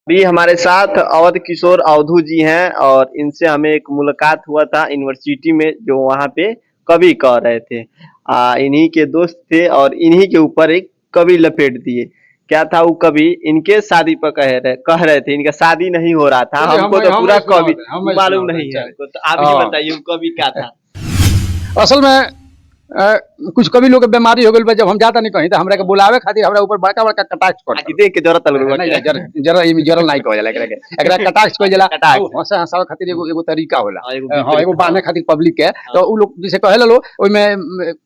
अभी हमारे साथ अवध किशोर अवधू जी हैं और इनसे हमें एक मुलाकात हुआ था यूनिवर्सिटी में, जो वहाँ पे कवि कह रहे थे। इन्हीं के दोस्त थे और इन्हीं के ऊपर एक कवि लपेट दिए। क्या था वो कवि? इनके शादी पर कह रहे थे, इनका शादी नहीं हो रहा था। हमको तो पूरा कवि मालूम नहीं है हमको, तो आप ही बताइए वो कवि क्या था। असल में कुछ कवि लोग के बीमारी हो गई, जब हम जाता नहीं कहीं तो हमरा के बुलावे खातिर हमरा ऊपर बड़का बड़का कटाक्ष कर देख के जरूरत नहीं जरा जरल नहीं कहल जाला एकरा कटाक्ष कहल जाला। हंसा हंसावे खातिर एगो तरीका होला। हां एगो बाने खातिर पब्लिक के तो उ लोग जैसे कहे लो ओइ में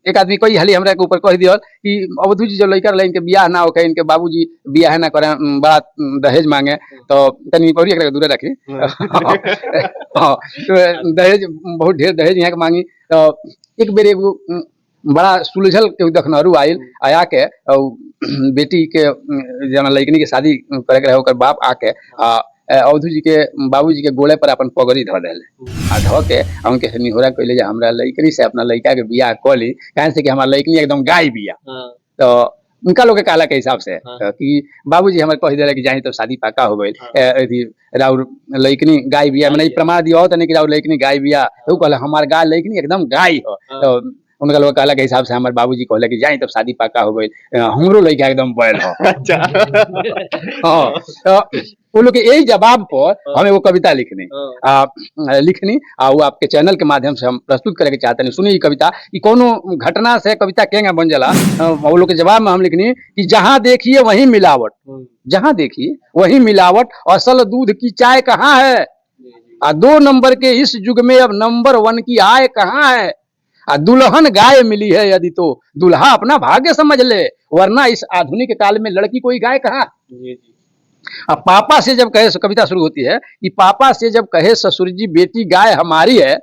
एक आदमी कई हाली हमरा के ऊपर कह दियल कि अवधू जी जो लइका लाइन के बियाह ना होखे, इनके बाबूजी बियाह ना करे, बड़ा दहेज मांगे, तो तनी पौरी एकरा दूर रखी। हां तो दहेज बहुत ढेर दहेज यहाँ के मांगी। तो एक बेर एगो बड़ा सुलझल के दखनहरू आयल आया के बेटी के जना लड़कनी के शादी करे के रहे, ओकर बाप आके अवधू जी के बाबूजी के गोड़े पर अपन पगड़ी धो देले आ धो के उनके निहोरा कइले जे हमरा लड़कनी से अपना लड़का के बियाह क ली, काहे से कि हमार लड़कनी एकदम गाय बिया। तो उनका लोग के काला के हिसाब से कि बाबूजी हमर कह देले कि जाई तो शादी पक्का हो गइल, राउर लड़कनी गाय बिया, मैंने प्रमाण दिया त नहीं कि राउर लड़कनी गाय बिया। तो कहले हमार गाय लड़कनी एकदम गाय हो। तो उनका लोग कहला के हिसाब से हमारे बाबूजी कहले कि जाई तब शादी पक्का हो गई, हमरो लड़का एकदम बैल हो। अच्छा हां तो वो लोग के यही जवाब पर हमें वो कविता लिखनी वो आपके चैनल के माध्यम से हम प्रस्तुत करे के चाहते हैं। सुनिए कविता कि कोनो घटना से कविता केंगा बन जाला। वो लोग के जवाब में हम लिखनी कि जहां देखिए वहीं मिलावट, जहां देखिए वहीं मिलावट, असल दूध की चाय कहाँ है, 2 नंबर के इस युग में अब नंबर 1 की आय कहाँ है। दुल्हन गाय मिली है यदि तो दुल्हा अपना भाग्य समझ ले, वरना इस आधुनिक काल में लड़की कोई गाय कहाँ। अब पापा से जब कहे, कविता शुरू होती है कि पापा से जब कहे ससुर जी बेटी गाय हमारी है,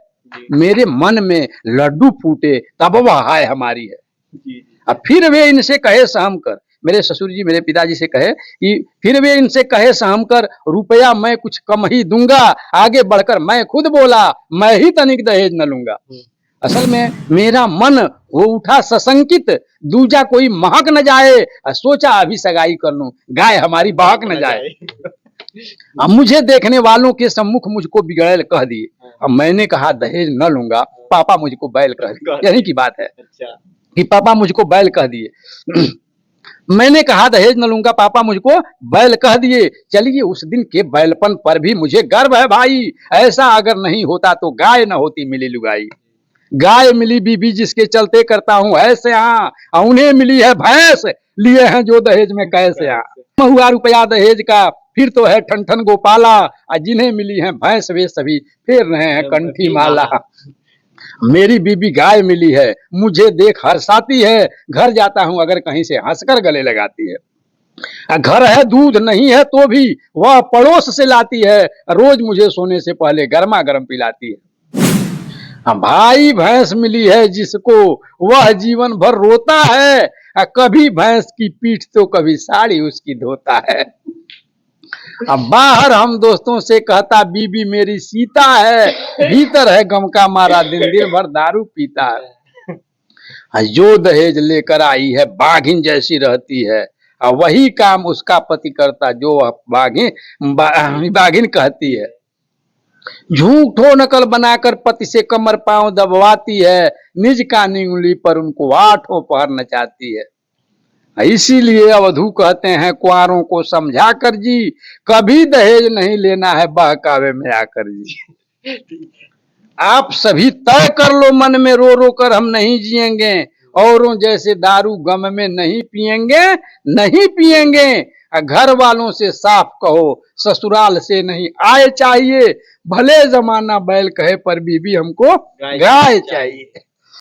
मेरे मन में लड्डू फूटे तब वह हाय हमारी है। अब फिर वे इनसे कहे सहम कर, मेरे ससुर जी मेरे पिताजी से कहे कि फिर वे इनसे कहे सहम कर, रुपया मैं कुछ कम ही दूंगा, आगे बढ़कर मैं खुद बोला मैं ही तनिक दहेज न लूंगा। असल में मेरा मन हो उठा सशंकित, दूजा कोई महक न जाए, सोचा अभी सगाई कर लूं, गाय हमारी बहक न जाए। अब मुझे देखने वालों के सम्मुख मुझको बिगड़ैल कह दिए, अब मैंने कहा दहेज न लूंगा, पापा मुझको बैल कह दिए। यही की बात है कि पापा मुझको बैल कह दिए। मैंने कहा दहेज न लूंगा, पापा मुझको बैल कह दिए। चलिए उस दिन के बैलपन पर भी मुझे गर्व है भाई, ऐसा अगर नहीं होता तो गाय न होती मिली लुगाई। गाय मिली बीबी जिसके चलते करता हूँ ऐसे, हाँ उन्हें मिली है भैंस, लिए हैं जो दहेज में कैसे। हुआ रुपया दहेज का फिर तो है ठन ठन गोपाला, जिन्हें मिली है भैंस वे सभी फेर रहे हैं कंठी माला। मेरी बीबी गाय मिली है मुझे देख हर्षाती है, घर जाता हूँ अगर कहीं से हंसकर गले लगाती है। घर है दूध नहीं है तो भी वह पड़ोस से लाती है, रोज मुझे सोने से पहले गर्मा गर्म पिलाती है। भाई भैंस मिली है जिसको वह जीवन भर रोता है, कभी भैंस की पीठ तो कभी साड़ी उसकी धोता है। अब बाहर हम दोस्तों से कहता बीबी मेरी सीता है, भीतर है गम का मारा दिन दिन भर दारू पीता है। जो दहेज लेकर आई है बाघिन जैसी रहती है, वही काम उसका पति करता जो वह बाघिन कहती है। झूठो नकल बनाकर पति से कमर पांव दबवाती है, निज कानी उंगली पर उनको 8 पहर नचाती है। इसीलिए अवधू कहते हैं कुंवारों को समझा कर जी, कभी दहेज नहीं लेना है बहकावे में आकर जी। आप सभी तय कर लो मन में रो रो कर हम नहीं जिएंगे, औरों जैसे दारू गम में नहीं पिएंगे, नहीं पिएंगे। घर वालों से साफ कहो ससुराल से नहीं आए चाहिए, भले जमाना बैल कहे पर बीबी हमको गाय चाहिए।